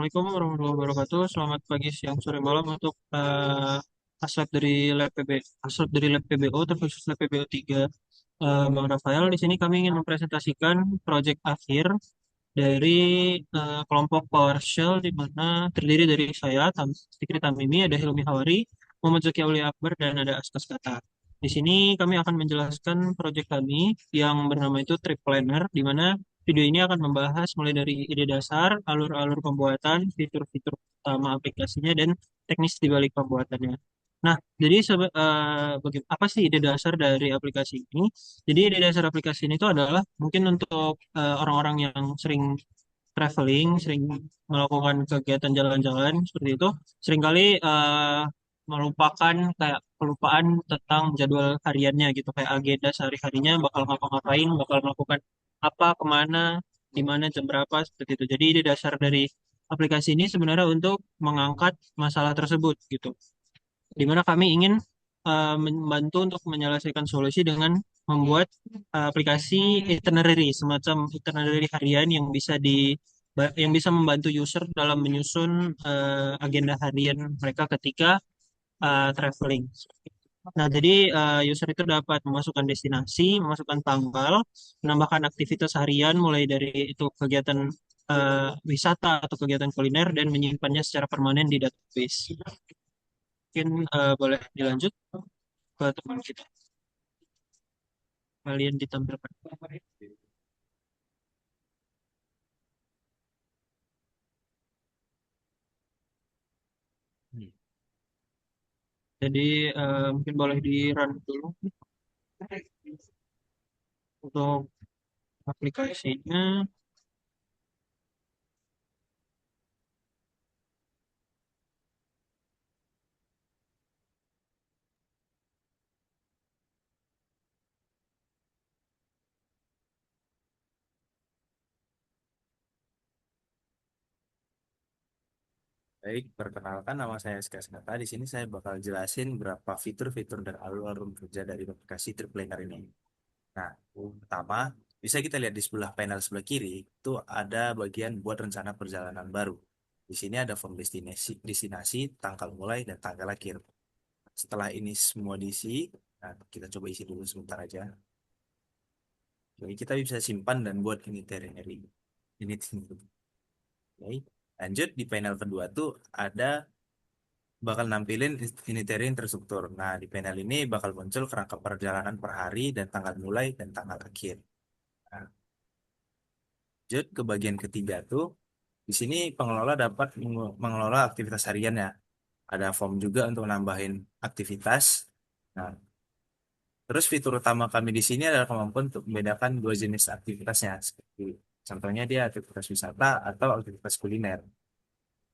Assalamualaikum warahmatullahi wabarakatuh. Selamat pagi, siang, sore, malam untuk hasrat dari hasrat dari lab PBO terkhusus lab PBO 3 Bang Rafael. Di sini kami ingin mempresentasikan proyek akhir dari kelompok PowerShell di mana terdiri dari saya, Fikri Tamimi, ada Hilmi Hawari, Muhammad Zaki Aulia Akbar, dan ada Astas Kata. Di sini kami akan menjelaskan proyek kami yang bernama itu Trip Planner, di mana video ini akan membahas mulai dari ide dasar, alur-alur pembuatan, fitur-fitur utama aplikasinya, dan teknis di balik pembuatannya. Nah, jadi apa sih ide dasar dari aplikasi ini? Jadi ide dasar aplikasi ini itu adalah mungkin untuk orang-orang yang sering traveling, sering melakukan kegiatan jalan-jalan seperti itu, seringkali melupakan kayak kelupaan tentang jadwal hariannya gitu, kayak agenda sehari-harinya bakal ngapa-ngapain, bakal melakukan apa, kemana, di mana, jam berapa, seperti itu. Jadi ide dasar dari aplikasi ini sebenarnya untuk mengangkat masalah tersebut gitu di mana kami ingin membantu untuk menyelesaikan solusi dengan membuat aplikasi itinerary, semacam itinerary harian yang bisa membantu user dalam menyusun agenda harian mereka ketika traveling. Nah, jadi user itu dapat memasukkan destinasi, memasukkan tanggal, menambahkan aktivitas harian mulai dari itu kegiatan wisata atau kegiatan kuliner dan menyimpannya secara permanen di database. Mungkin boleh dilanjut ke teman kita. Kalian ditampilkan. Jadi mungkin boleh di run dulu untuk aplikasinya. Baik, perkenalkan nama saya Ska Senata. Di sini saya bakal jelasin berapa fitur-fitur dan alur-alur kerja dari aplikasi Triplaner ini. Nah, pertama, bisa kita lihat di sebelah panel sebelah kiri, itu ada bagian buat rencana perjalanan baru. Di sini ada form destinasi, tanggal mulai, dan tanggal akhir. Setelah ini semua diisi, nah, kita coba isi dulu sebentar aja. Jadi kita bisa simpan dan buat itinerary. Ini. Oke. Lanjut di panel kedua tuh ada bakal nampilin itinerary yang terstruktur. Nah, di panel ini bakal muncul kerangka perjalanan per hari dan tanggal mulai dan tanggal akhir. Nah, lanjut ke bagian ketiga tuh, di sini pengelola dapat mengelola aktivitas hariannya. Ada form juga untuk nambahin aktivitas. Nah, terus fitur utama kami di sini adalah kemampuan untuk membedakan dua jenis aktivitasnya. Seperti contohnya dia aktivitas wisata atau aktivitas kuliner.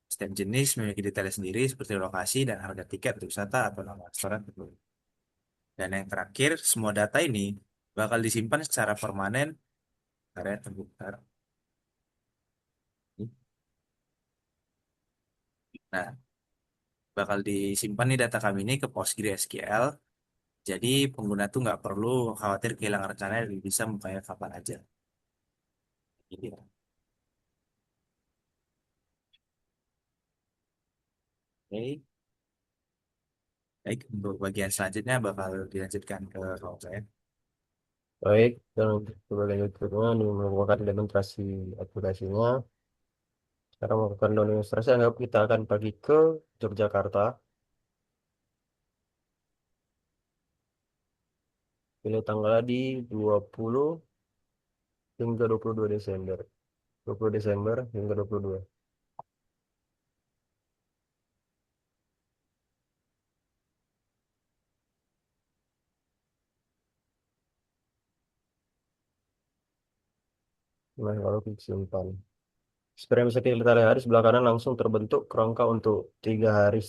Setiap jenis memiliki detail sendiri seperti lokasi dan harga tiket untuk wisata atau nama restoran. Dan yang terakhir, semua data ini bakal disimpan secara permanen area terbuka. Nah, bakal disimpan nih data kami ini ke PostgreSQL. Jadi pengguna tuh nggak perlu khawatir kehilangan rencananya dan bisa membukanya kapan aja. Ini. Oke. Baik, untuk bagian selanjutnya bakal dilanjutkan ke kelompok saya. Baik, dan untuk sebagai berikutnya ini merupakan demonstrasi aplikasinya. Sekarang melakukan demonstrasi, anggap kita akan pergi ke Yogyakarta. Pilih tanggalnya di 20 hingga 22 Desember. 20 Desember hingga 22. Nah, kalau klik simpan. Seperti yang bisa kita lihat di sebelah kanan langsung terbentuk kerangka untuk 3 hari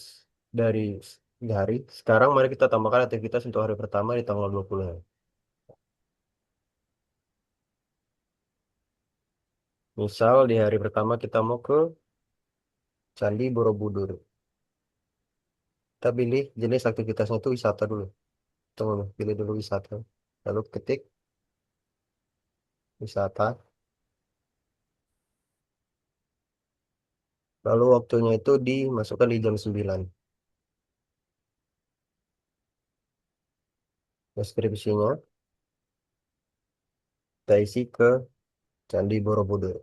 dari 3 hari. Sekarang mari kita tambahkan aktivitas untuk hari pertama di tanggal 20. Misal di hari pertama kita mau ke Candi Borobudur. Kita pilih jenis aktivitasnya itu wisata dulu. Tunggu, pilih dulu wisata. Lalu ketik wisata. Lalu waktunya itu dimasukkan di jam 9. Deskripsinya kita isi ke Candi Borobudur.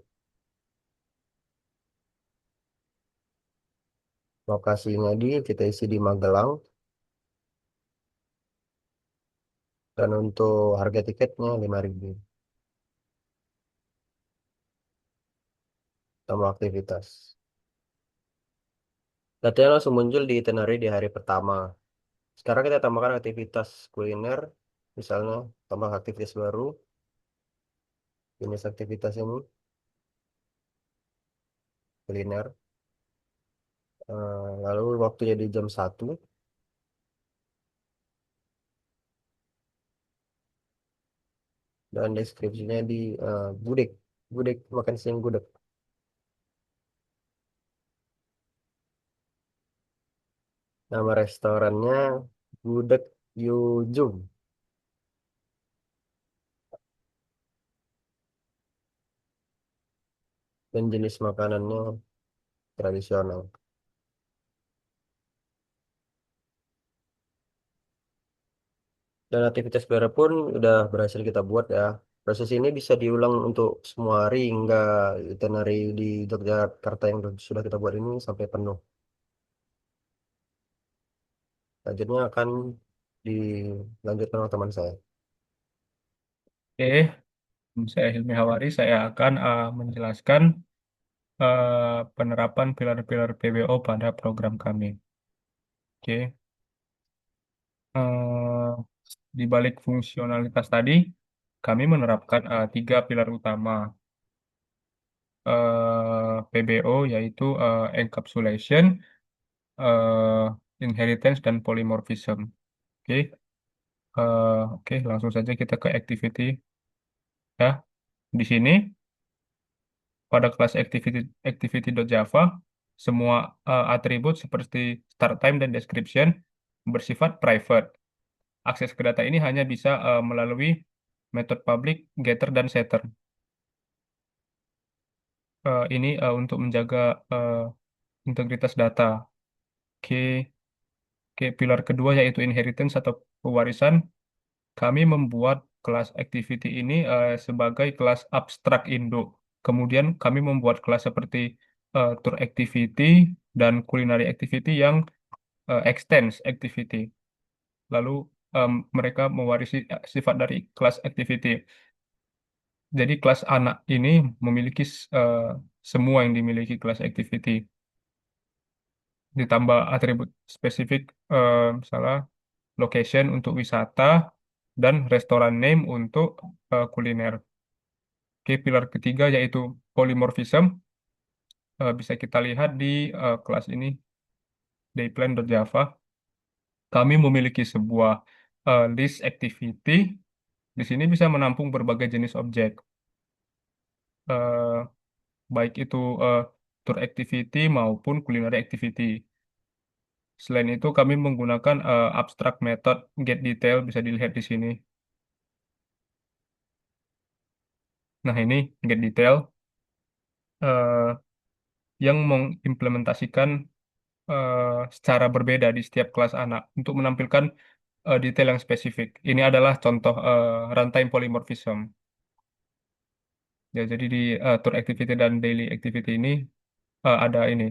Lokasinya kita isi di Magelang. Dan untuk harga tiketnya 5.000 sama aktivitas. Datanya langsung muncul di itinerary di hari pertama. Sekarang kita tambahkan aktivitas kuliner. Misalnya tambah aktivitas baru. Jenis aktivitas ini kuliner. Lalu waktunya di jam 1. Dan deskripsinya di gudeg. Gudeg makan siang gudeg. Nama restorannya Gudeg Yujum. Dan jenis makanannya tradisional. Dan aktivitas baru pun udah berhasil kita buat ya. Proses ini bisa diulang untuk semua hari hingga itinerary di Yogyakarta yang sudah kita buat ini sampai penuh. Selanjutnya akan dilanjutkan oleh teman saya. Oke, saya Hilmi Hawari. Saya akan menjelaskan penerapan pilar-pilar PBO pada program kami. Oke, eh, di balik fungsionalitas tadi, kami menerapkan tiga pilar utama PBO, yaitu encapsulation, eh, inheritance, dan polymorphism. Oke, oke, langsung saja kita ke activity ya. Di sini pada kelas activity.java, semua atribut seperti start time dan description bersifat private. Akses ke data ini hanya bisa melalui metode public, getter, dan setter. Ini untuk menjaga eh, integritas data. Oke, oke, pilar kedua yaitu inheritance atau pewarisan. Kami membuat kelas activity ini sebagai kelas abstrak induk. Kemudian kami membuat kelas seperti tour activity dan culinary activity yang extends activity. Lalu mereka mewarisi sifat dari kelas activity. Jadi kelas anak ini memiliki semua yang dimiliki kelas activity. Ditambah atribut spesifik, misalnya location untuk wisata dan restoran name untuk kuliner. Oke, pilar ketiga yaitu polymorphism. Bisa kita lihat di kelas ini, dayplan.java. Kami memiliki sebuah list activity. Di sini bisa menampung berbagai jenis objek, eh, baik itu tour activity maupun culinary activity. Selain itu, kami menggunakan abstract method get detail, bisa dilihat di sini. Nah, ini get detail eh, yang mengimplementasikan secara berbeda di setiap kelas anak untuk menampilkan detail yang spesifik. Ini adalah contoh runtime polymorphism. Ya, jadi di tour activity dan daily activity ini ada ini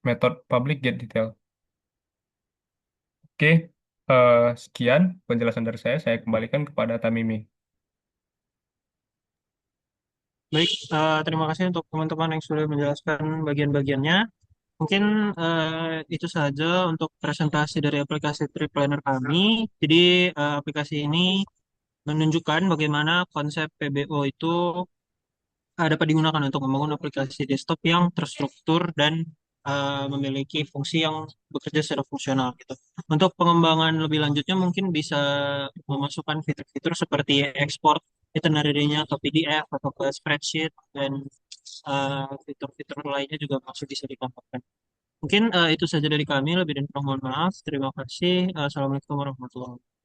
method public get detail. Oke, sekian penjelasan dari saya. Saya kembalikan kepada Tamimi. Baik, terima kasih untuk teman-teman yang sudah menjelaskan bagian-bagiannya. Mungkin itu saja untuk presentasi dari aplikasi Trip Planner kami. Jadi aplikasi ini menunjukkan bagaimana konsep PBO itu dapat digunakan untuk membangun aplikasi desktop yang terstruktur dan memiliki fungsi yang bekerja secara fungsional gitu. Untuk pengembangan lebih lanjutnya mungkin bisa memasukkan fitur-fitur seperti ekspor itinerary-nya ke PDF atau ke spreadsheet dan fitur-fitur lainnya juga masih bisa ditambahkan. Mungkin itu saja dari kami. Lebih dan kurang mohon maaf. Terima kasih. Assalamualaikum warahmatullahi wabarakatuh.